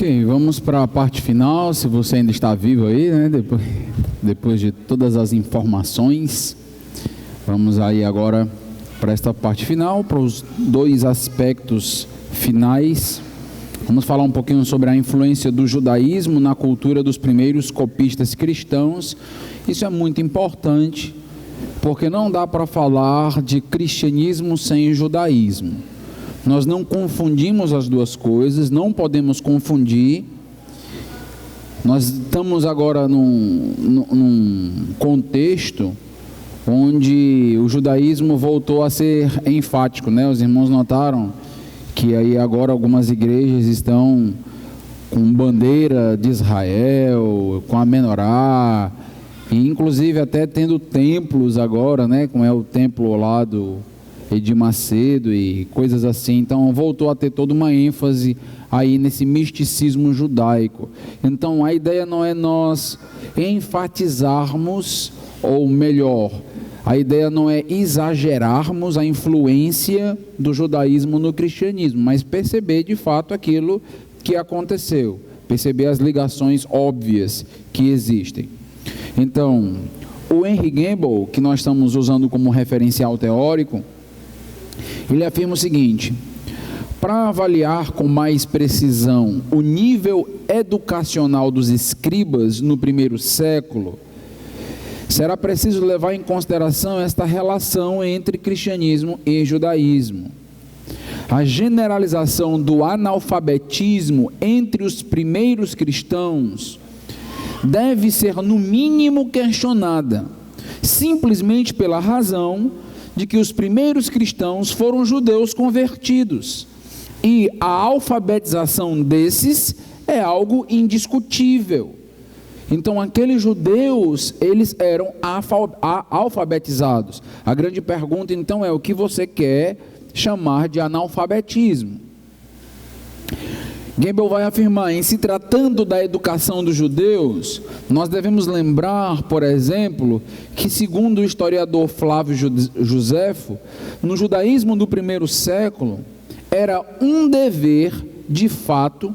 Bem, vamos para a parte final, se você ainda está vivo aí, né? Depois de todas as informações, vamos aí agora para esta parte final, para os dois aspectos finais. Vamos falar um pouquinho sobre a influência do judaísmo na cultura dos primeiros copistas cristãos. Isso é muito importante, porque não dá para falar de cristianismo sem judaísmo. Nós não confundimos as duas coisas, não podemos confundir. Nós estamos agora num contexto onde o judaísmo voltou a ser enfático, né? Os irmãos notaram que aí agora algumas igrejas estão com bandeira de Israel, com a menorá, e inclusive até tendo templos agora, né? Como é o templo lá do Edir Macedo e coisas assim. Então voltou a ter toda uma ênfase aí nesse misticismo judaico. Então a ideia não é nós enfatizarmos, ou melhor, a ideia não é exagerarmos a influência do judaísmo no cristianismo, mas perceber de fato aquilo que aconteceu, perceber as ligações óbvias que existem. Então, o Henry Gamble, que nós estamos usando como referencial teórico, ele afirma o seguinte: para avaliar com mais precisão o nível educacional dos escribas no primeiro século, será preciso levar em consideração esta relação entre cristianismo e judaísmo. A generalização do analfabetismo entre os primeiros cristãos deve ser, no mínimo, questionada, simplesmente pela razão de que os primeiros cristãos foram judeus convertidos, e a alfabetização desses é algo indiscutível. Então aqueles judeus, eles eram alfabetizados. A grande pergunta então é: o que você quer chamar de analfabetismo? Gamble vai afirmar: em se tratando da educação dos judeus, nós devemos lembrar, por exemplo, que segundo o historiador Flávio Joséfo, no judaísmo do primeiro século, era um dever, de fato,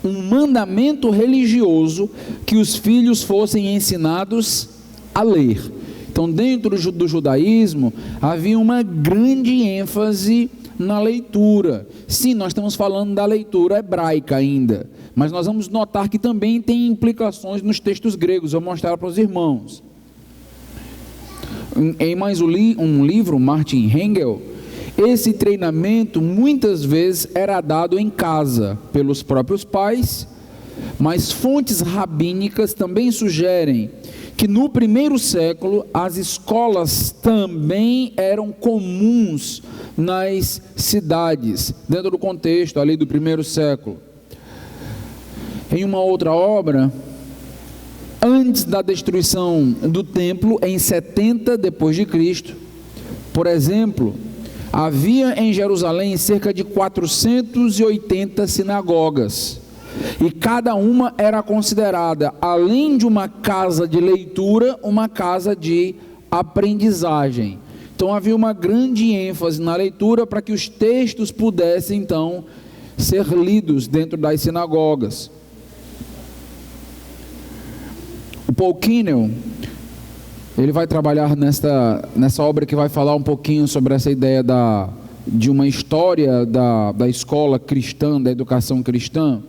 um mandamento religioso, que os filhos fossem ensinados a ler. Então, dentro do judaísmo, havia uma grande ênfase na leitura. Sim, nós estamos falando da leitura hebraica ainda, mas nós vamos notar que também tem implicações nos textos gregos. Vou mostrar para os irmãos. Em mais um livro, Martin Hengel, esse treinamento muitas vezes era dado em casa pelos próprios pais, mas fontes rabínicas também sugerem que no primeiro século as escolas também eram comuns nas cidades, dentro do contexto ali do primeiro século. Em uma outra obra, antes da destruição do templo, em 70 depois de Cristo, por exemplo, havia em Jerusalém cerca de 480 sinagogas, e cada uma era considerada, além de uma casa de leitura, uma casa de aprendizagem. Então havia uma grande ênfase na leitura para que os textos pudessem então ser lidos dentro das sinagogas. O Paul Kinel, ele vai trabalhar nessa obra que vai falar um pouquinho sobre essa ideia de uma história da escola cristã, da educação cristã.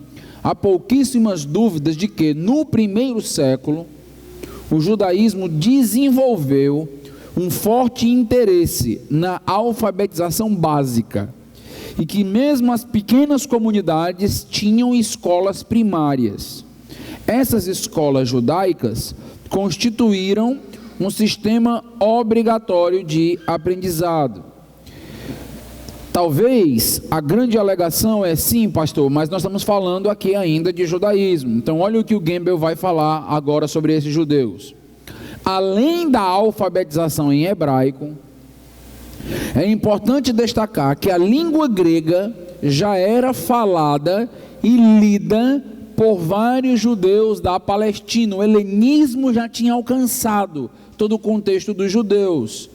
Há pouquíssimas dúvidas de que no primeiro século o judaísmo desenvolveu um forte interesse na alfabetização básica, e que mesmo as pequenas comunidades tinham escolas primárias. Essas escolas judaicas constituíram um sistema obrigatório de aprendizado. Talvez a grande alegação é: sim, pastor, mas nós estamos falando aqui ainda de judaísmo. Então olha o que o Gamble vai falar agora sobre esses judeus. Além da alfabetização em hebraico, é importante destacar que a língua grega já era falada e lida por vários judeus da Palestina. O helenismo já tinha alcançado todo o contexto dos judeus.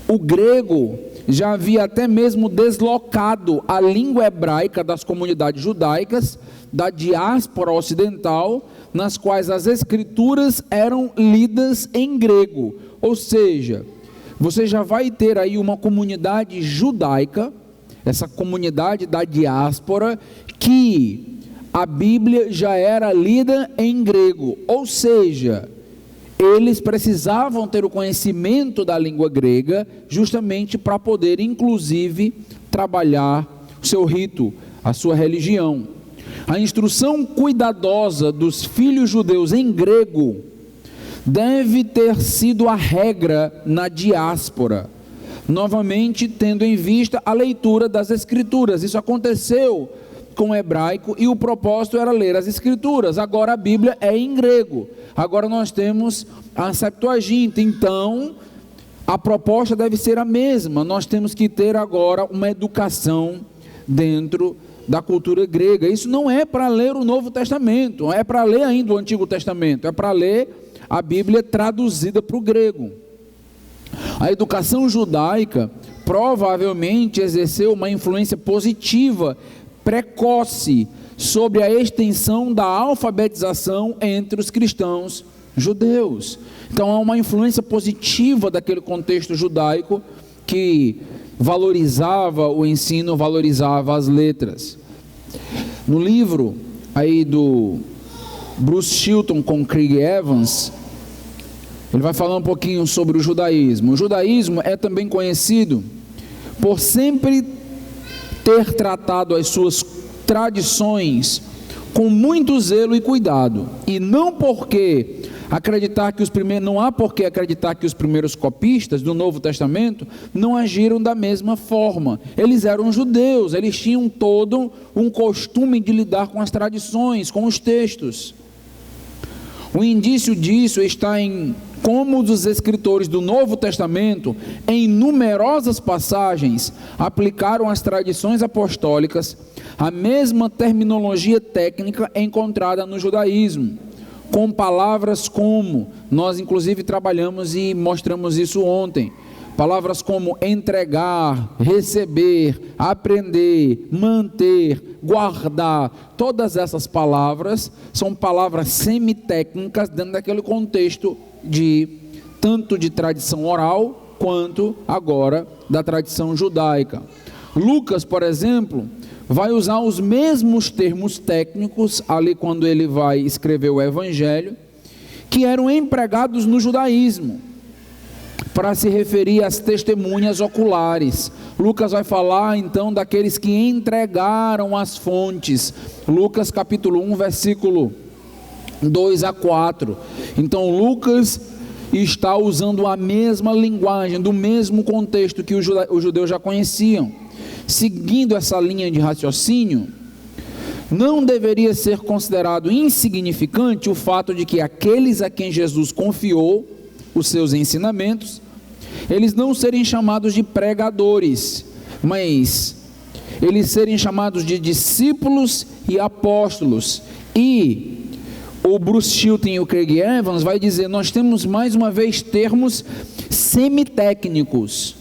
O grego já havia até mesmo deslocado a língua hebraica das comunidades judaicas, da diáspora ocidental, nas quais as escrituras eram lidas em grego. Ou seja, você já vai ter aí uma comunidade judaica, essa comunidade da diáspora, que a Bíblia já era lida em grego. Ou seja, eles precisavam ter o conhecimento da língua grega, justamente para poder, inclusive, trabalhar o seu rito, a sua religião. A instrução cuidadosa dos filhos judeus em grego deve ter sido a regra na diáspora, novamente tendo em vista a leitura das escrituras. Isso aconteceu com o hebraico e o propósito era ler as escrituras. Agora a Bíblia é em grego, agora nós temos a Septuaginta, então a proposta deve ser a mesma. Nós temos que ter agora uma educação dentro da cultura grega. Isso não é para ler o Novo Testamento, não é para ler ainda o Antigo Testamento, é para ler a Bíblia traduzida para o grego. A educação judaica provavelmente exerceu uma influência positiva, precoce, sobre a extensão da alfabetização entre os cristãos judeus. Então há uma influência positiva daquele contexto judaico que valorizava o ensino, valorizava as letras. No livro aí do Bruce Chilton com Craig Evans, ele vai falar um pouquinho sobre o judaísmo. O judaísmo é também conhecido por sempre ter tratado as suas tradições com muito zelo e cuidado, e não há por que acreditar que os primeiros copistas do Novo Testamento não agiram da mesma forma. Eles eram judeus, eles tinham todo um costume de lidar com as tradições, com os textos. O indício disso está em como os escritores do Novo Testamento, em numerosas passagens, aplicaram às tradições apostólicas a mesma terminologia técnica encontrada no judaísmo, com palavras como, nós inclusive trabalhamos e mostramos isso ontem, palavras como entregar, receber, aprender, manter, guardar. Todas essas palavras são palavras semitécnicas dentro daquele contexto tanto de tradição oral quanto agora da tradição judaica. Lucas, por exemplo, vai usar os mesmos termos técnicos ali quando ele vai escrever o Evangelho, que eram empregados no judaísmo, para se referir às testemunhas oculares. Lucas vai falar então daqueles que entregaram as fontes. Lucas capítulo 1, versículo 2 a 4. Então Lucas está usando a mesma linguagem, do mesmo contexto que os judeus já conheciam. Seguindo essa linha de raciocínio, não deveria ser considerado insignificante o fato de que aqueles a quem Jesus confiou os seus ensinamentos, eles não serem chamados de pregadores, mas eles serem chamados de discípulos e apóstolos. E o Bruce Chilton e o Craig Evans vai dizer, nós temos mais uma vez termos semitécnicos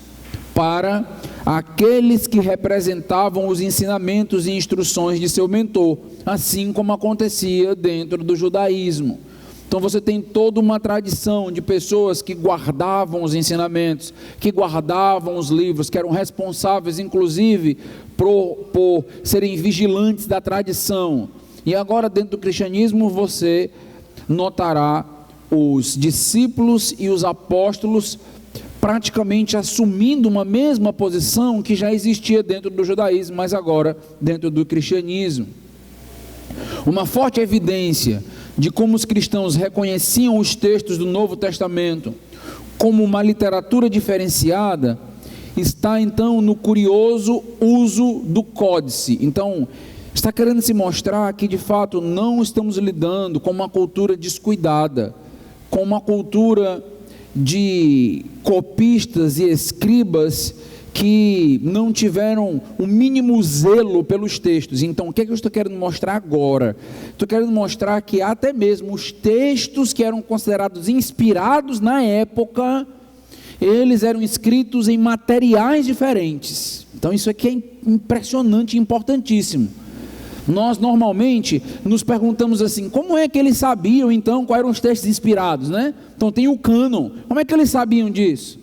para aqueles que representavam os ensinamentos e instruções de seu mentor, assim como acontecia dentro do judaísmo. Então você tem toda uma tradição de pessoas que guardavam os ensinamentos, que guardavam os livros, que eram responsáveis inclusive por serem vigilantes da tradição. E agora dentro do cristianismo você notará os discípulos e os apóstolos praticamente assumindo uma mesma posição que já existia dentro do judaísmo, mas agora dentro do cristianismo. Uma forte evidência de como os cristãos reconheciam os textos do Novo Testamento como uma literatura diferenciada está então no curioso uso do códice. Então está querendo se mostrar que de fato não estamos lidando com uma cultura descuidada, com uma cultura de copistas e escribas que não tiveram o mínimo zelo pelos textos. Então o que é que eu estou querendo mostrar agora? Estou querendo mostrar que até mesmo os textos que eram considerados inspirados na época, eles eram escritos em materiais diferentes. Então isso aqui é impressionante e importantíssimo. Nós normalmente nos perguntamos assim, como é que eles sabiam então quais eram os textos inspirados, né? Então tem o cânon, como é que eles sabiam disso?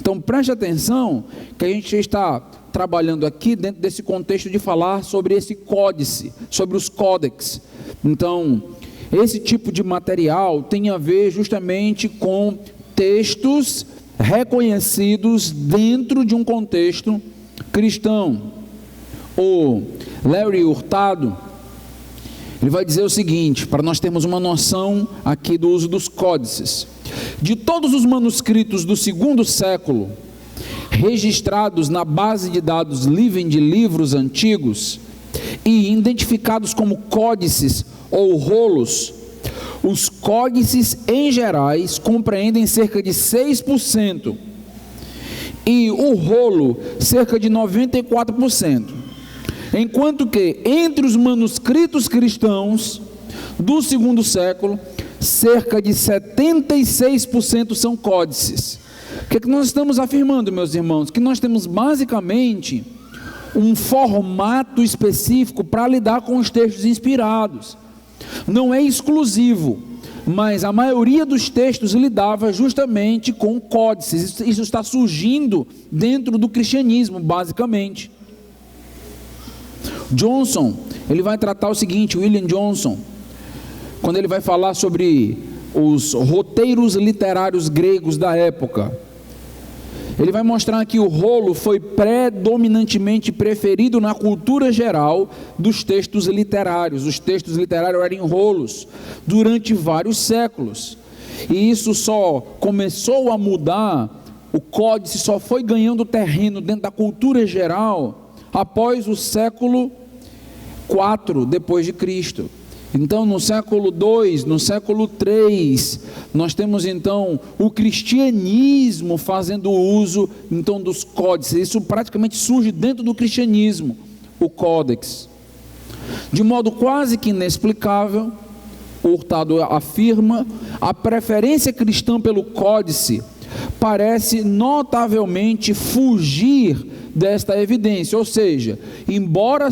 Então preste atenção que a gente está trabalhando aqui dentro desse contexto de falar sobre esse códice, sobre os códex. Então esse tipo de material tem a ver justamente com textos reconhecidos dentro de um contexto cristão. O Larry Hurtado, ele vai dizer o seguinte, para nós termos uma noção aqui do uso dos códices: de todos os manuscritos do segundo século, registrados na base de dados Living de livros antigos e identificados como códices ou rolos, os códices em gerais compreendem cerca de 6% e o rolo cerca de 94%. Enquanto que entre os manuscritos cristãos do segundo século, cerca de 76% são códices. O que nós estamos afirmando, meus irmãos? Que nós temos basicamente um formato específico para lidar com os textos inspirados. Não é exclusivo, mas a maioria dos textos lidava justamente com códices. Isso está surgindo dentro do cristianismo, basicamente. Johnson, ele vai tratar o seguinte, William Johnson, quando ele vai falar sobre os roteiros literários gregos da época, ele vai mostrar que o rolo foi predominantemente preferido na cultura geral dos textos literários. Os textos literários eram em rolos durante vários séculos, e isso só começou a mudar, o códice só foi ganhando terreno dentro da cultura geral após o século IV depois de Cristo. Então no século II, no século III, nós temos então o cristianismo fazendo uso então dos códices. Isso praticamente surge dentro do cristianismo, o códex. De modo quase que inexplicável, Hurtado afirma, a preferência cristã pelo códice parece notavelmente fugir desta evidência, ou seja, embora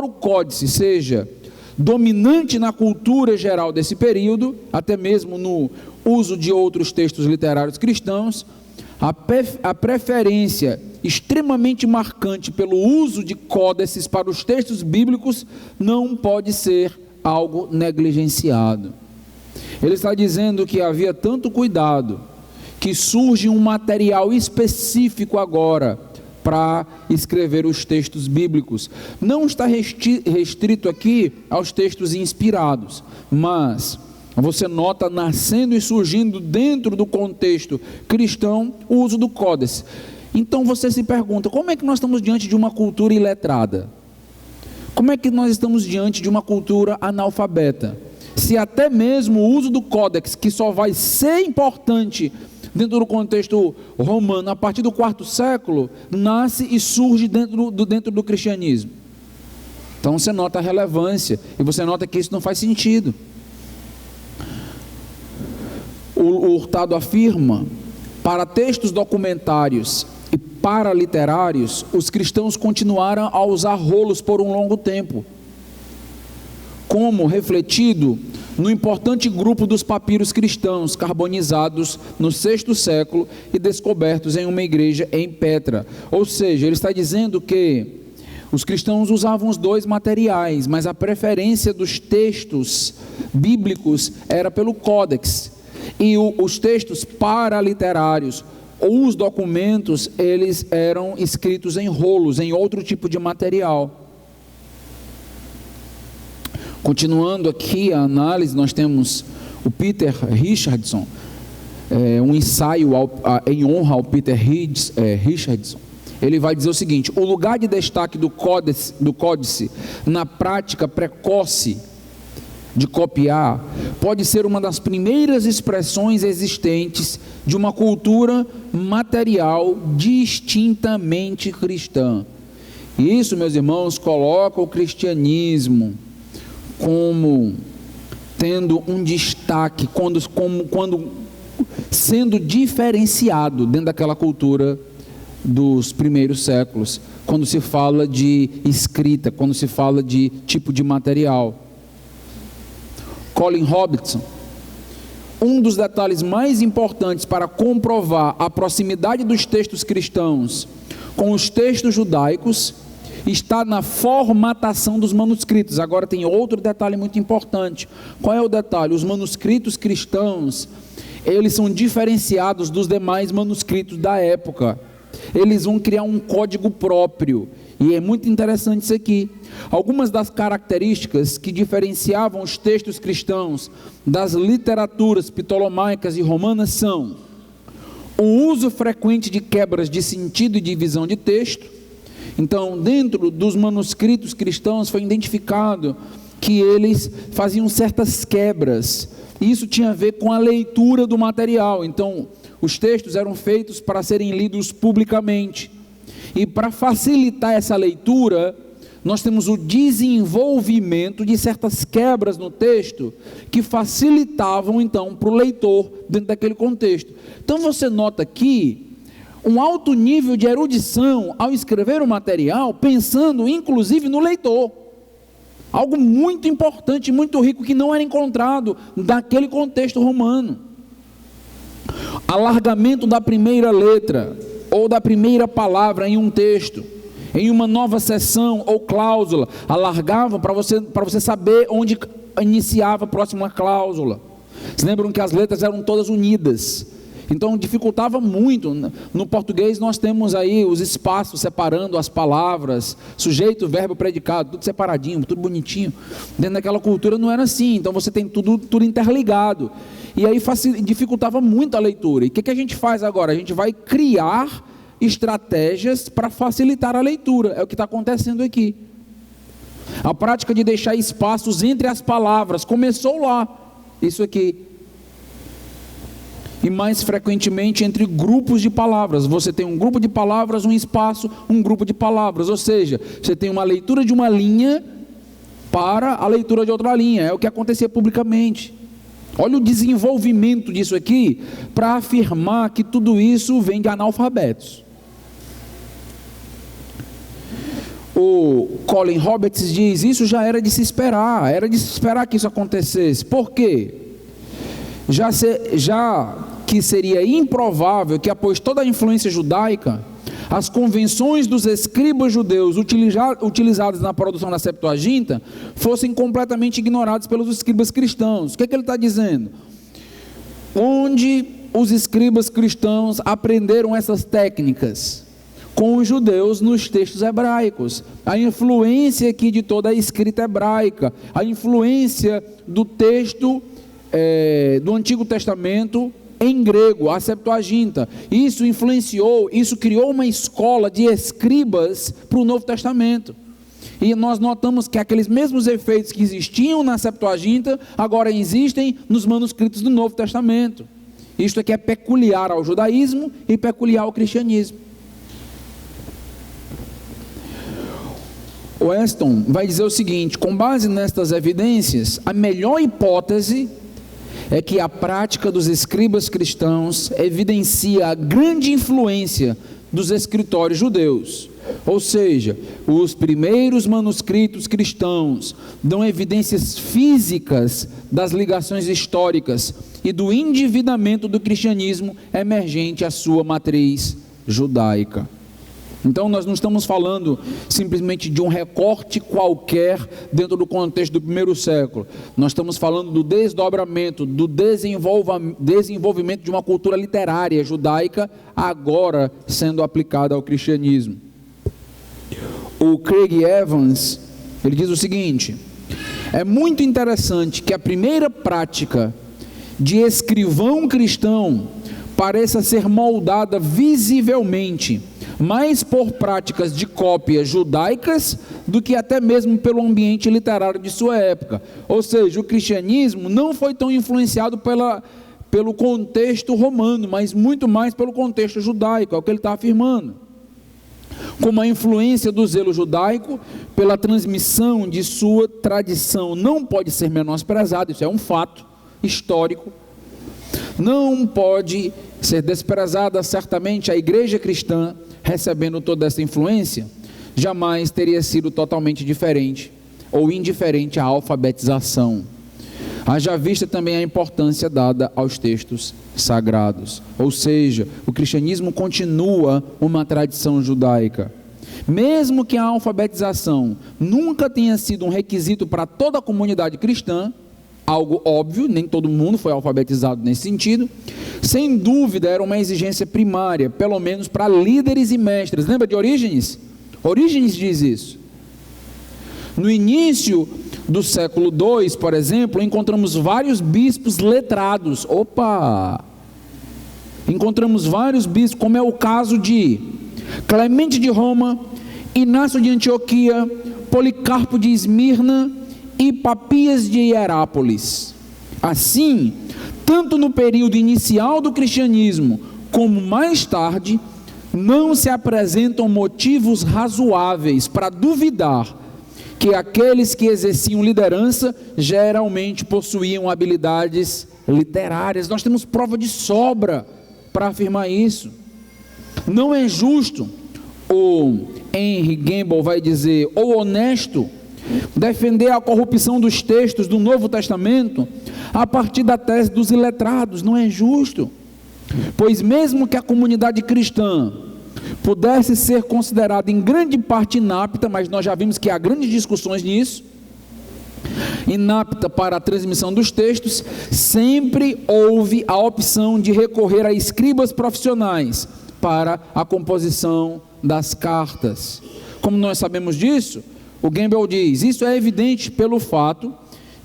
o códice seja dominante na cultura geral desse período, até mesmo no uso de outros textos literários cristãos, a preferência extremamente marcante pelo uso de códices para os textos bíblicos não pode ser algo negligenciado. Ele está dizendo que havia tanto cuidado, que surge um material específico agora para escrever os textos bíblicos. Não está restrito aqui aos textos inspirados, mas você nota nascendo e surgindo dentro do contexto cristão o uso do códice. Então você se pergunta, como é que nós estamos diante de uma cultura iletrada? Como é que nós estamos diante de uma cultura analfabeta? Se até mesmo o uso do códex, que só vai ser importante dentro do contexto romano, a partir do IV século, nasce e surge dentro do cristianismo. Então você nota a relevância, e você nota que isso não faz sentido. O Hurtado afirma, para textos documentários e paraliterários, os cristãos continuaram a usar rolos por um longo tempo, como refletido no importante grupo dos papiros cristãos carbonizados no VI século e descobertos em uma igreja em Petra. Ou seja, ele está dizendo que os cristãos usavam os dois materiais, mas a preferência dos textos bíblicos era pelo códex, e os textos paraliterários ou os documentos, eles eram escritos em rolos, em outro tipo de material. Continuando aqui a análise, nós temos o Peter Richardson, um ensaio em honra ao Peter Richardson. Ele vai dizer o seguinte: o lugar de destaque do códice na prática precoce de copiar pode ser uma das primeiras expressões existentes de uma cultura material distintamente cristã. E isso, meus irmãos, coloca o cristianismo como tendo um destaque, quando sendo diferenciado dentro daquela cultura dos primeiros séculos, quando se fala de escrita, quando se fala de tipo de material. Colin Robertson: um dos detalhes mais importantes para comprovar a proximidade dos textos cristãos com os textos judaicos está na formatação dos manuscritos. Agora tem outro detalhe muito importante. Qual é o detalhe? Os manuscritos cristãos, eles são diferenciados dos demais manuscritos da época. Eles vão criar um código próprio, e é muito interessante isso aqui. Algumas das características que diferenciavam os textos cristãos das literaturas ptolomaicas e romanas são: o uso frequente de quebras de sentido e divisão de texto. Então, dentro dos manuscritos cristãos foi identificado que eles faziam certas quebras, e isso tinha a ver com a leitura do material. Então, os textos eram feitos para serem lidos publicamente, e para facilitar essa leitura, nós temos o desenvolvimento de certas quebras no texto, que facilitavam então para o leitor, dentro daquele contexto. Então você nota aqui um alto nível de erudição ao escrever o material, pensando inclusive no leitor. Algo muito importante, muito rico, que não era encontrado naquele contexto romano. Alargamento da primeira letra, ou da primeira palavra em um texto, em uma nova seção ou cláusula, alargavam para você saber onde iniciava a próxima cláusula. Vocês lembram que as letras eram todas unidas, então dificultava muito. No português nós temos aí os espaços separando as palavras, sujeito, verbo, predicado, tudo separadinho, tudo bonitinho. Dentro daquela cultura não era assim, então você tem tudo interligado, e aí dificultava muito a leitura. E o que a gente faz agora? A gente vai criar estratégias para facilitar a leitura. É o que está acontecendo aqui. A prática de deixar espaços entre as palavras começou lá, isso aqui. E mais frequentemente entre grupos de palavras. Você tem um grupo de palavras, um espaço, um grupo de palavras. Ou seja, você tem uma leitura de uma linha para a leitura de outra linha. É o que acontecia publicamente. Olha o desenvolvimento disso aqui, para afirmar que tudo isso vem de analfabetos. O Colin Roberts diz: isso já era de se esperar que isso acontecesse. Por quê? Já que seria improvável que, após toda a influência judaica, as convenções dos escribas judeus utilizadas na produção da Septuaginta fossem completamente ignoradas pelos escribas cristãos. O que ele está dizendo? Onde os escribas cristãos aprenderam essas técnicas? Com os judeus nos textos hebraicos. A influência aqui de toda a escrita hebraica, a influência do texto do Antigo Testamento em grego, a Septuaginta. Isso influenciou, isso criou uma escola de escribas para o Novo Testamento. E nós notamos que aqueles mesmos efeitos que existiam na Septuaginta, agora existem nos manuscritos do Novo Testamento. Isto aqui é peculiar ao judaísmo e peculiar ao cristianismo. Weston vai dizer o seguinte: com base nestas evidências, a melhor hipótese é que a prática dos escribas cristãos evidencia a grande influência dos escritórios judeus. Ou seja, os primeiros manuscritos cristãos dão evidências físicas das ligações históricas e do endividamento do cristianismo emergente à sua matriz judaica. Então nós não estamos falando simplesmente de um recorte qualquer dentro do contexto do primeiro século. Nós estamos falando do desdobramento, do desenvolvimento de uma cultura literária judaica, agora sendo aplicada ao cristianismo. O Craig Evans, ele diz o seguinte: é muito interessante que a primeira prática de escrivão cristão pareça ser moldada visivelmente mais por práticas de cópia judaicas do que até mesmo pelo ambiente literário de sua época. Ou seja, o cristianismo não foi tão influenciado pelo contexto romano, mas muito mais pelo contexto judaico, é o que ele está afirmando. Como a influência do zelo judaico pela transmissão de sua tradição não pode ser menosprezada, isso é um fato histórico. Não pode ser desprezada. Certamente a igreja cristã, recebendo toda essa influência, jamais teria sido totalmente diferente ou indiferente à alfabetização. Haja vista também a importância dada aos textos sagrados. Ou seja, o cristianismo continua uma tradição judaica. Mesmo que a alfabetização nunca tenha sido um requisito para toda a comunidade cristã, algo óbvio, nem todo mundo foi alfabetizado nesse sentido, sem dúvida era uma exigência primária, pelo menos para líderes e mestres. Lembra de Orígenes? Orígenes diz isso. No início do século II, por exemplo, encontramos vários bispos letrados. Encontramos vários bispos, como é o caso de Clemente de Roma, Inácio de Antioquia, Policarpo de Esmirna e Papias de Hierápolis. Assim, tanto no período inicial do cristianismo, como mais tarde, não se apresentam motivos razoáveis para duvidar que aqueles que exerciam liderança geralmente possuíam habilidades literárias. Nós temos prova de sobra para afirmar isso. Não é justo, o Henry Gamble vai dizer, ou honesto, defender a corrupção dos textos do Novo Testamento a partir da tese dos iletrados. Não é justo, pois mesmo que a comunidade cristã pudesse ser considerada em grande parte inapta, mas nós já vimos que há grandes discussões nisso, inapta para a transmissão dos textos, sempre houve a opção de recorrer a escribas profissionais para a composição das cartas. Como nós sabemos disso, o Gamble diz, isso é evidente pelo fato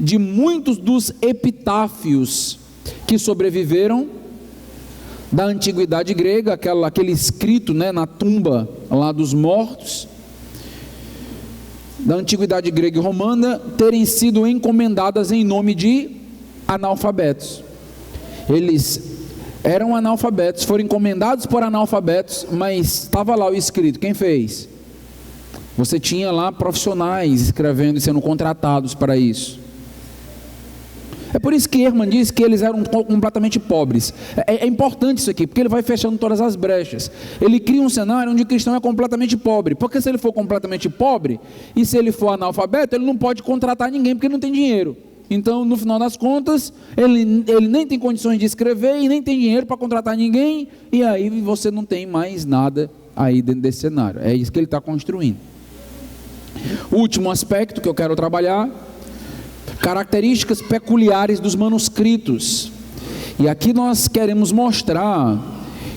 de muitos dos epitáfios que sobreviveram da antiguidade grega, aquele escrito, na tumba lá dos mortos, da antiguidade grega e romana, terem sido encomendadas em nome de analfabetos. Eles eram analfabetos, foram encomendados por analfabetos, mas estava lá o escrito, quem fez? Você tinha lá profissionais escrevendo e sendo contratados para isso. É por isso que Ehrman diz que eles eram completamente pobres. É importante isso aqui, porque ele vai fechando todas as brechas. Ele cria um cenário onde o cristão é completamente pobre, porque se ele for completamente pobre, e se ele for analfabeto, ele não pode contratar ninguém, porque ele não tem dinheiro. Então, no final das contas, ele nem tem condições de escrever, e nem tem dinheiro para contratar ninguém, e aí você não tem mais nada aí dentro desse cenário. É isso que ele está construindo. O último aspecto que eu quero trabalhar, características peculiares dos manuscritos. E aqui nós queremos mostrar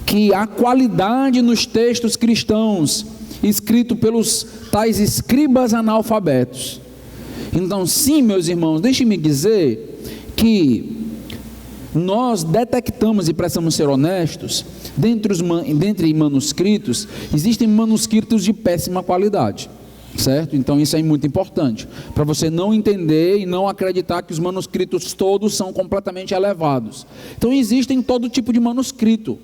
que a qualidade nos textos cristãos, escrito pelos tais escribas analfabetos. Então, sim, meus irmãos, deixem-me dizer que nós detectamos, e precisamos ser honestos, dentre manuscritos, existem manuscritos de péssima qualidade. Certo? Então isso é muito importante, para você não entender e não acreditar que os manuscritos todos são completamente elevados. Então existem todo tipo de manuscrito.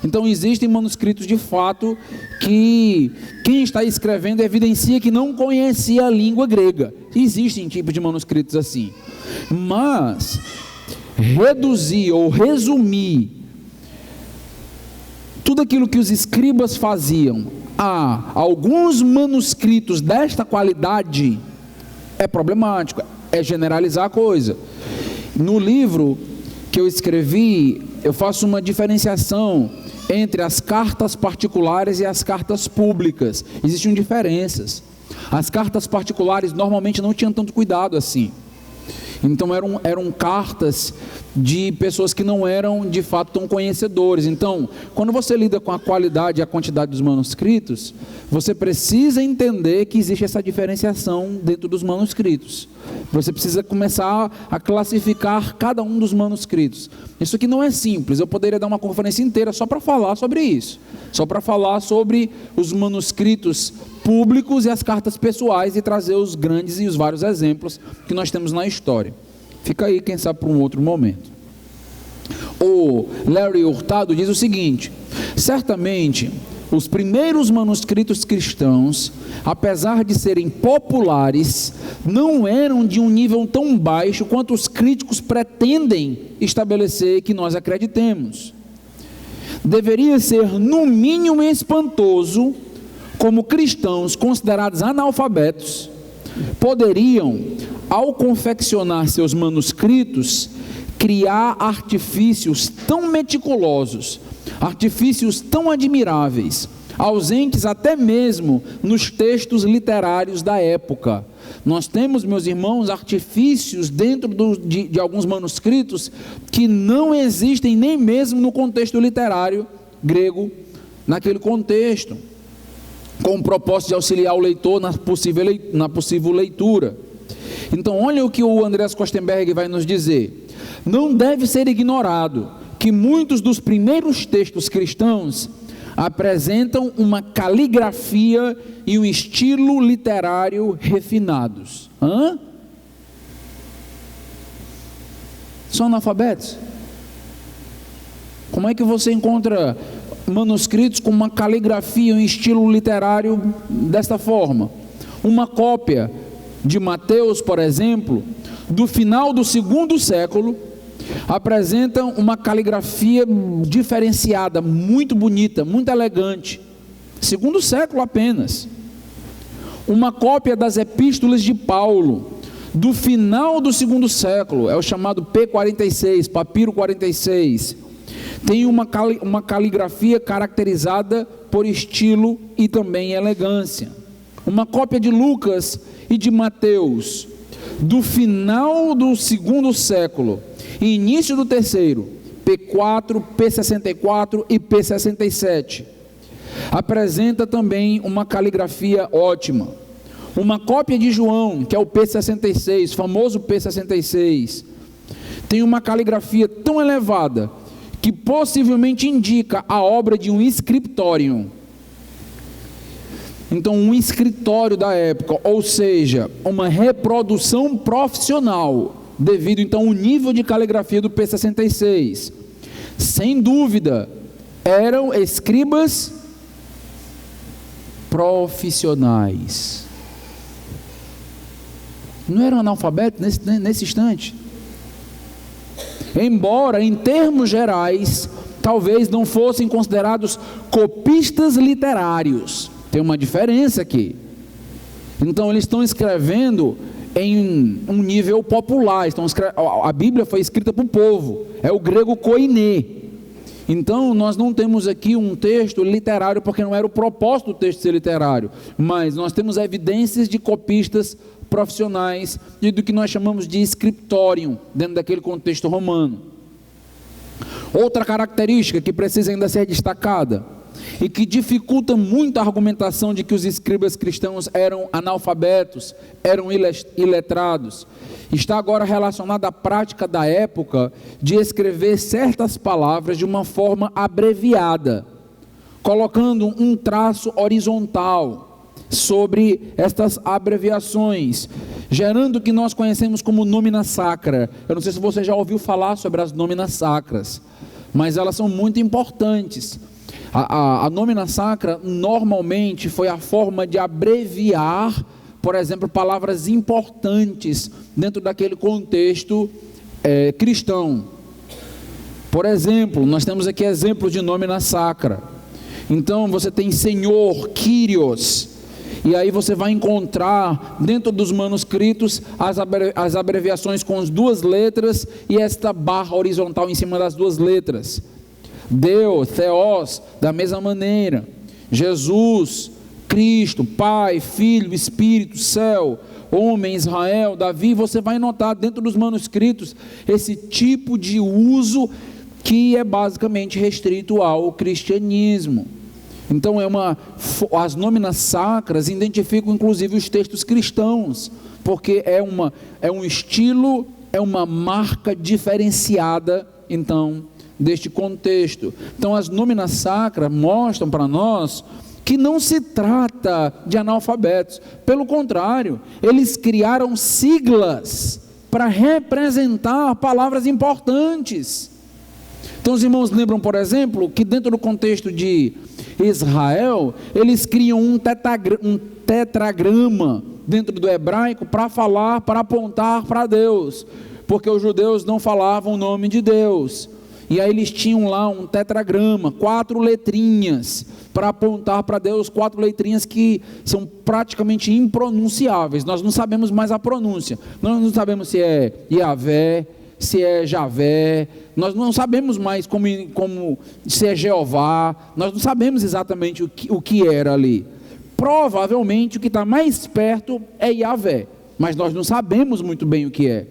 Então existem manuscritos de fato que quem está escrevendo evidencia que não conhecia a língua grega. Existem tipos de manuscritos assim. Mas reduzir ou resumir tudo aquilo que os escribas faziam a alguns manuscritos desta qualidade é problemático, é generalizar a coisa. No livro que eu escrevi, eu faço uma diferenciação entre as cartas particulares e as cartas públicas. Existiam diferenças. As cartas particulares normalmente não tinham tanto cuidado assim. Então eram cartas de pessoas que não eram de fato tão conhecedores. Então, quando você lida com a qualidade e a quantidade dos manuscritos, você precisa entender que existe essa diferenciação dentro dos manuscritos. Você precisa começar a classificar cada um dos manuscritos. Isso aqui não é simples, eu poderia dar uma conferência inteira só para falar sobre isso. Só para falar sobre os manuscritos públicos e as cartas pessoais e trazer os grandes e os vários exemplos que nós temos na história. Fica aí, quem sabe, para um outro momento. O Larry Hurtado diz o seguinte: certamente os primeiros manuscritos cristãos, apesar de serem populares, não eram de um nível tão baixo quanto os críticos pretendem estabelecer que nós acreditemos. Deveria ser no mínimo espantoso como cristãos considerados analfabetos poderiam, ao confeccionar seus manuscritos, criar artifícios tão meticulosos, artifícios tão admiráveis, ausentes até mesmo nos textos literários da época. Nós temos, meus irmãos, artifícios dentro de alguns manuscritos que não existem nem mesmo no contexto literário grego, naquele contexto, com o propósito de auxiliar o leitor na possível leitura. Então, olha o que o Andreas Kostenberg vai nos dizer. Não deve ser ignorado que muitos dos primeiros textos cristãos apresentam uma caligrafia e um estilo literário refinados. São analfabetos? Como é que você encontra manuscritos com uma caligrafia e um estilo literário desta forma? Uma cópia de Mateus, por exemplo, do final do segundo século, apresentam uma caligrafia diferenciada, muito bonita, muito elegante, segundo século apenas. Uma cópia das epístolas de Paulo, do final do segundo século, é o chamado P46, Papiro 46, tem uma caligrafia caracterizada por estilo e também elegância. Uma cópia de Lucas e de Mateus, do final do segundo século e início do terceiro, P4, P64 e P67, apresenta também uma caligrafia ótima. Uma cópia de João, que é o P66, famoso P66, tem uma caligrafia tão elevada que possivelmente indica a obra de um scriptorium. Então, um escritório da época, ou seja, uma reprodução profissional, devido então ao nível de caligrafia do P66. Sem dúvida, eram escribas profissionais. Não eram analfabetos nesse instante. Embora, em termos gerais, talvez não fossem considerados copistas literários. Tem uma diferença aqui. Então, eles estão escrevendo em um nível popular. A Bíblia foi escrita para o povo. É o grego koiné. Então, nós não temos aqui um texto literário, porque não era o propósito do texto ser literário. Mas nós temos evidências de copistas profissionais e do que nós chamamos de scriptorium, dentro daquele contexto romano. Outra característica que precisa ainda ser destacada, e que dificulta muito a argumentação de que os escribas cristãos eram analfabetos, eram iletrados, está agora relacionada à prática da época de escrever certas palavras de uma forma abreviada, colocando um traço horizontal sobre estas abreviações, gerando o que nós conhecemos como nómina sacra. Eu não sei se você já ouviu falar sobre as nóminas sacras, mas elas são muito importantes. A nómina sacra normalmente foi a forma de abreviar, por exemplo, palavras importantes dentro daquele contexto cristão. Por exemplo, nós temos aqui exemplos de nómina sacra. Então você tem Senhor, Kyrios, e aí você vai encontrar dentro dos manuscritos as abreviações com as duas letras e esta barra horizontal em cima das duas letras. Deus, Theos, da mesma maneira. Jesus, Cristo, Pai, Filho, Espírito, Céu, Homem, Israel, Davi. Você vai notar dentro dos manuscritos esse tipo de uso que é basicamente restrito ao cristianismo. Então as nóminas sacras identificam inclusive os textos cristãos, porque é um estilo, é uma marca diferenciada, então, deste contexto. Então as nóminas sacras mostram para nós que não se trata de analfabetos, pelo contrário, eles criaram siglas para representar palavras importantes. Então os irmãos lembram, por exemplo, que dentro do contexto de Israel, eles criam um tetragrama dentro do hebraico para falar, para apontar para Deus, porque os judeus não falavam o nome de Deus, e aí eles tinham lá um tetragrama, 4 letrinhas, para apontar para Deus, 4 letrinhas que são praticamente impronunciáveis, nós não sabemos mais a pronúncia, nós não sabemos se é Yahvé, se é Javé, nós não sabemos mais como se é Jeová, nós não sabemos exatamente o que era ali. Provavelmente o que está mais perto é Yahvé, mas nós não sabemos muito bem o que é.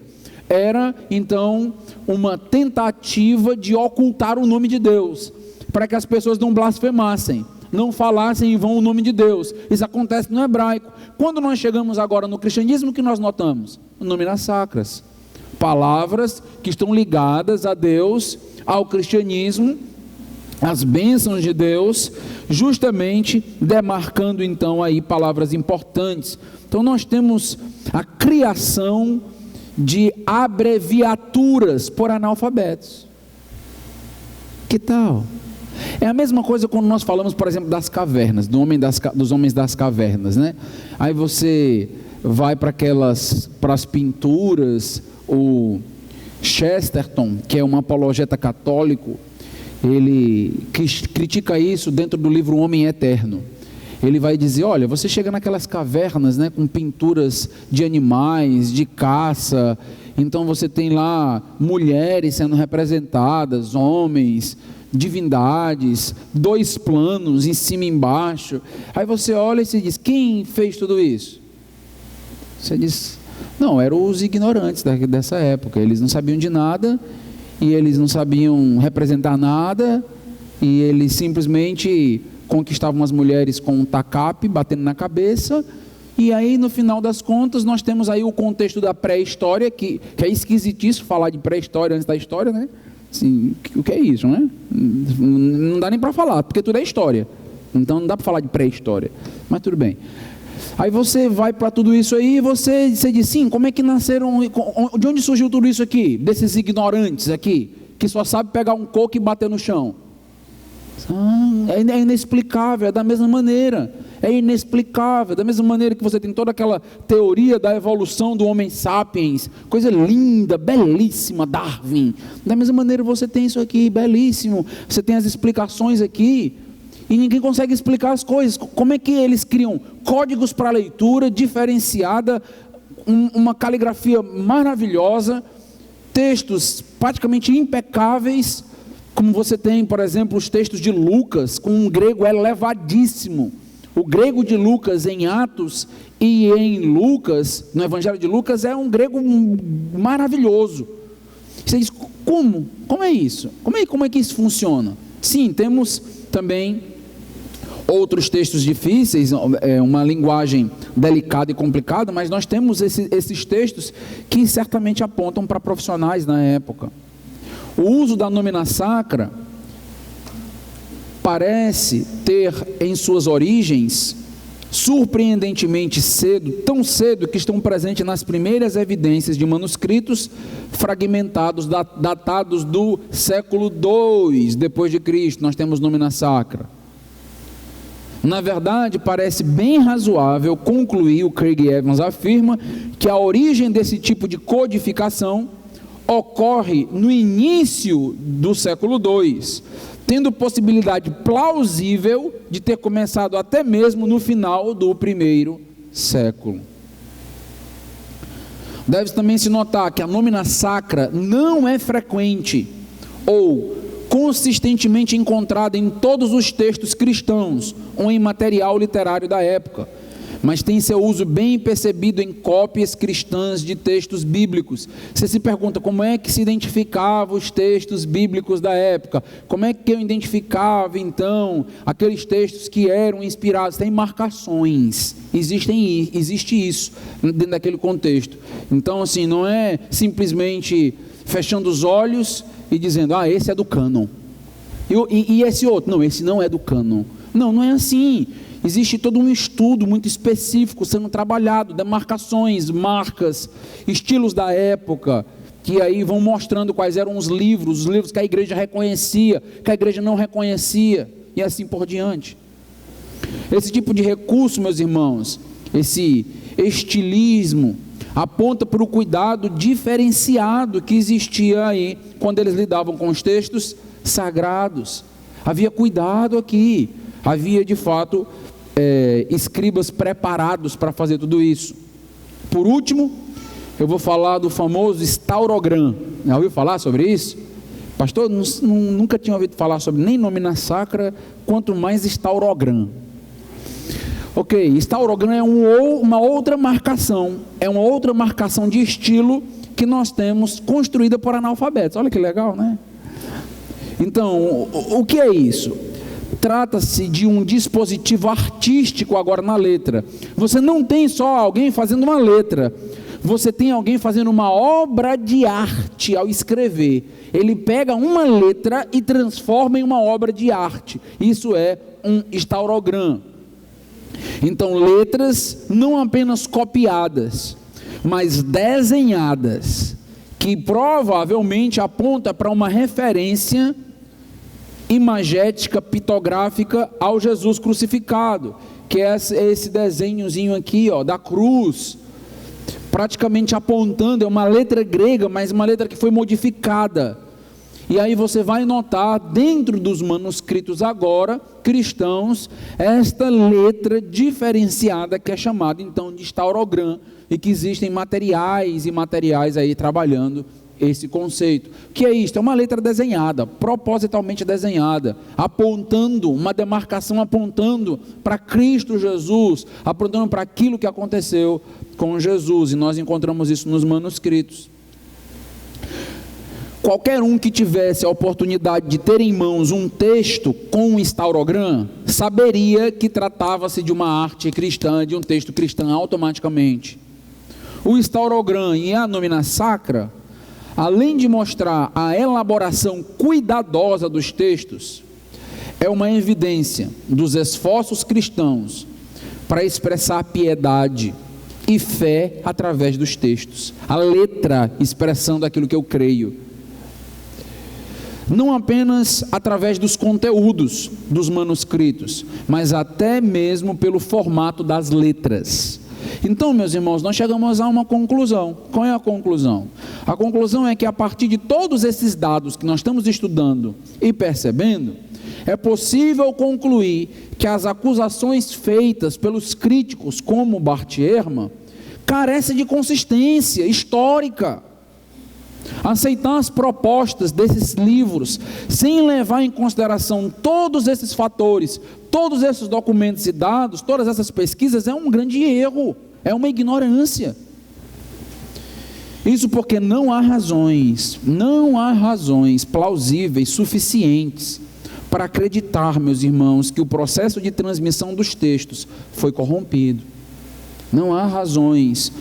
Era então uma tentativa de ocultar o nome de Deus, para que as pessoas não blasfemassem, não falassem em vão o nome de Deus. Isso acontece no hebraico. Quando nós chegamos agora no cristianismo, o que nós notamos? Nomenas sacras, palavras que estão ligadas a Deus, ao cristianismo, as bênçãos de Deus, justamente demarcando então aí palavras importantes. Então nós temos a criação de abreviaturas por analfabetos. Que tal? É a mesma coisa quando nós falamos, por exemplo, das cavernas, dos homens das cavernas, né? Aí você vai para as pinturas. O Chesterton, que é um apologeta católico, ele critica isso dentro do livro O Homem Eterno. Ele vai dizer, olha, você chega naquelas cavernas, né, com pinturas de animais, de caça, então você tem lá mulheres sendo representadas, homens, divindades, 2 planos, em cima e embaixo. Aí você olha e se diz, quem fez tudo isso? Você diz, não, eram os ignorantes dessa época, eles não sabiam de nada, e eles não sabiam representar nada, e eles simplesmente conquistavam as mulheres com um tacape, batendo na cabeça, e aí no final das contas nós temos aí o contexto da pré-história, que é esquisitíssimo falar de pré-história antes da história, né? Assim, o que é isso, né? Não dá nem para falar, porque tudo é história, então não dá para falar de pré-história, mas tudo bem. Aí você vai para tudo isso aí e você diz, sim, como é que nasceram, de onde surgiu tudo isso aqui, desses ignorantes aqui, que só sabe pegar um coco e bater no chão? É inexplicável, é da mesma maneira, é inexplicável, da mesma maneira que você tem toda aquela teoria da evolução do Homo sapiens, coisa linda, belíssima, Darwin, da mesma maneira você tem isso aqui, belíssimo, você tem as explicações aqui, e ninguém consegue explicar as coisas. Como é que eles criam códigos para leitura diferenciada, uma caligrafia maravilhosa, textos praticamente impecáveis, como você tem, por exemplo, os textos de Lucas, com um grego elevadíssimo. O grego de Lucas em Atos e em Lucas, no Evangelho de Lucas, é um grego maravilhoso. Você diz, como? Como é isso? Como é que isso funciona? Sim, temos também outros textos difíceis, uma linguagem delicada e complicada, mas nós temos esses textos que certamente apontam para profissionais na época. O uso da nomina sacra parece ter em suas origens, surpreendentemente cedo, tão cedo que estão presentes nas primeiras evidências de manuscritos fragmentados, datados do século II depois de Cristo, nós temos nomina sacra. Na verdade, parece bem razoável concluir, o Craig Evans afirma, que a origem desse tipo de codificação ocorre no início do século II, tendo possibilidade plausível de ter começado até mesmo no final do primeiro século. Deve também se notar que a nomina sacra não é frequente ou consistentemente encontrada em todos os textos cristãos ou em material literário da época, mas tem seu uso bem percebido em cópias cristãs de textos bíblicos. Você se pergunta, como é que se identificava os textos bíblicos da época? Como é que eu identificava então aqueles textos que eram inspirados? Tem marcações, existe isso dentro daquele contexto. Então assim, não é simplesmente fechando os olhos e dizendo, esse é do cânon, e esse outro, não, esse não é do cânon. Não é assim. Existe todo um estudo muito específico sendo trabalhado, demarcações, marcas, estilos da época, que aí vão mostrando quais eram os livros que a igreja reconhecia, que a igreja não reconhecia, e assim por diante. Esse tipo de recurso, meus irmãos, estilismo, aponta para o cuidado diferenciado que existia aí quando eles lidavam com os textos sagrados. Havia cuidado aqui, havia de fato escribas preparados para fazer tudo isso. Por último, eu vou falar do famoso Staurogran. Já ouviu falar sobre isso? Pastor, nunca tinha ouvido falar sobre nem Nomina Sacra, quanto mais Staurogran. Ok, Staurogran é uma outra marcação, é uma outra marcação de estilo que nós temos construída por analfabetos. Olha que legal, né? Então, o que é isso? Trata-se de um dispositivo artístico agora na letra. Você não tem só alguém fazendo uma letra, você tem alguém fazendo uma obra de arte ao escrever. Ele pega uma letra e transforma em uma obra de arte. Isso é um Staurogran. Então, letras não apenas copiadas, mas desenhadas, que provavelmente aponta para uma referência imagética, pitográfica ao Jesus crucificado, que é esse desenhozinho aqui, ó, da cruz, praticamente apontando, é uma letra grega, mas uma letra que foi modificada. E aí você vai notar dentro dos manuscritos agora cristãos esta letra diferenciada que é chamada então de Staurogran, e que existem materiais e materiais aí trabalhando esse conceito. O que é isso? É uma letra desenhada, propositalmente desenhada, apontando, uma demarcação apontando para Cristo Jesus, apontando para aquilo que aconteceu com Jesus, e nós encontramos isso nos manuscritos. Qualquer um que tivesse a oportunidade de ter em mãos um texto com um Staurogran, saberia que tratava-se de uma arte cristã, de um texto cristão automaticamente. O Staurogran e a Nomina Sacra, além de mostrar a elaboração cuidadosa dos textos, é uma evidência dos esforços cristãos para expressar piedade e fé através dos textos. A letra expressando aquilo que eu creio. Não apenas através dos conteúdos dos manuscritos, mas até mesmo pelo formato das letras. Então, meus irmãos, nós chegamos a uma conclusão. Qual é a conclusão? A conclusão é que a partir de todos esses dados que nós estamos estudando e percebendo, é possível concluir que as acusações feitas pelos críticos como Bart Ehrman carecem de consistência histórica. Aceitar as propostas desses livros sem levar em consideração todos esses fatores, todos esses documentos e dados, todas essas pesquisas, é um grande erro, é uma ignorância. Isso porque não há razões plausíveis suficientes para acreditar, meus irmãos, que o processo de transmissão dos textos foi corrompido. Não há razões.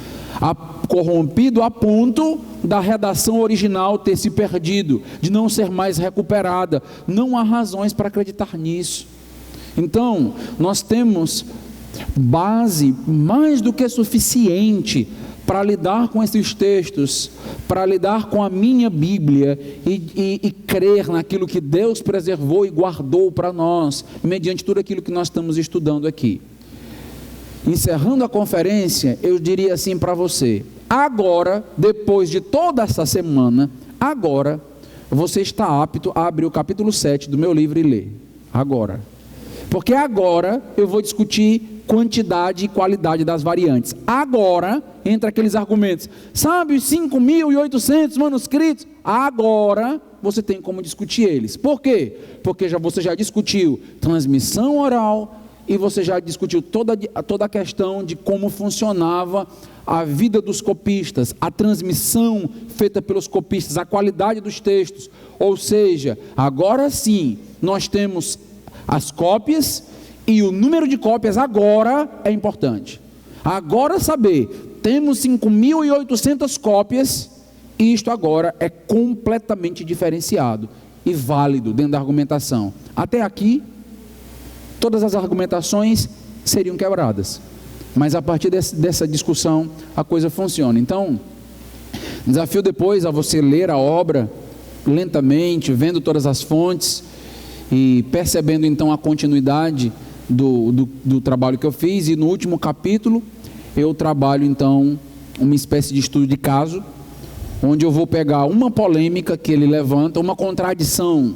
Corrompido a ponto da redação original ter se perdido, de não ser mais recuperada. Não há razões para acreditar nisso. Então, nós temos base mais do que suficiente para lidar com esses textos, para lidar com a minha Bíblia e crer naquilo que Deus preservou e guardou para nós, mediante tudo aquilo que nós estamos estudando aqui. Encerrando a conferência, eu diria assim para você: agora, depois de toda essa semana, agora você está apto a abrir o capítulo 7 do meu livro e ler. Agora. Porque agora eu vou discutir quantidade e qualidade das variantes. Agora, entre aqueles argumentos, sabe, os 5.800 manuscritos, agora você tem como discutir eles. Por quê? Porque você já discutiu transmissão oral, e você já discutiu toda a questão de como funcionava a vida dos copistas, a transmissão feita pelos copistas, a qualidade dos textos. Ou seja, agora sim, nós temos as cópias, e o número de cópias agora é importante. Agora saber, temos 5.800 cópias, e isto agora é completamente diferenciado e válido dentro da argumentação. Até aqui, todas as argumentações seriam quebradas, mas a partir dessa discussão a coisa funciona. Então, desafio depois a você ler a obra lentamente, vendo todas as fontes e percebendo então a continuidade do trabalho que eu fiz. E no último capítulo eu trabalho então uma espécie de estudo de caso, onde eu vou pegar uma polêmica que ele levanta, uma contradição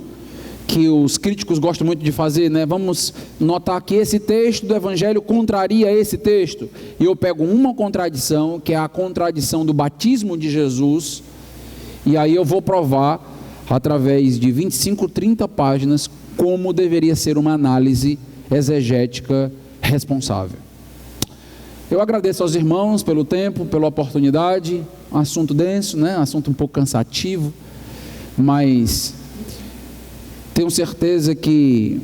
que os críticos gostam muito de fazer, né? Vamos notar que esse texto do Evangelho contraria esse texto, e eu pego uma contradição, que é a contradição do batismo de Jesus, e aí eu vou provar, através de 25, 30 páginas, como deveria ser uma análise exegética responsável. Eu agradeço aos irmãos pelo tempo, pela oportunidade. Assunto denso, né? Assunto um pouco cansativo, mas tenho certeza que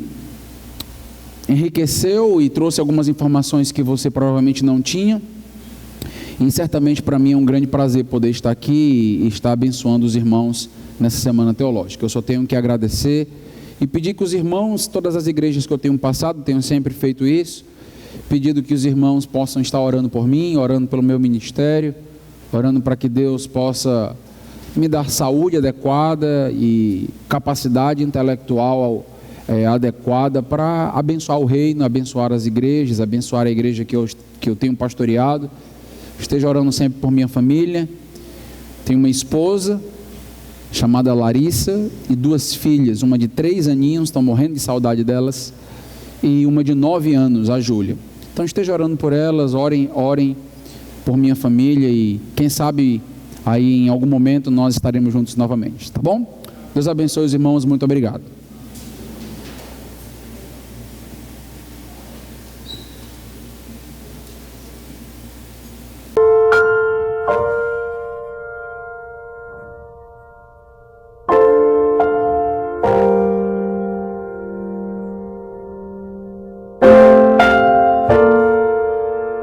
enriqueceu e trouxe algumas informações que você provavelmente não tinha, e certamente para mim é um grande prazer poder estar aqui e estar abençoando os irmãos nessa semana teológica. Eu só tenho que agradecer e pedir que os irmãos, todas as igrejas que eu tenho passado, tenho sempre feito isso, pedindo que os irmãos possam estar orando por mim, orando pelo meu ministério, orando para que Deus possa me dar saúde adequada e capacidade intelectual adequada para abençoar o reino, abençoar as igrejas, abençoar a igreja que eu tenho pastoreado. Esteja orando sempre por minha família. Tenho uma esposa chamada Larissa e 2 filhas, uma de 3 aninhos, estão morrendo de saudade delas, e uma de 9 anos, a Júlia. Então esteja orando por elas, orem por minha família, e quem sabe aí em algum momento nós estaremos juntos novamente, tá bom? Deus abençoe os irmãos, muito obrigado.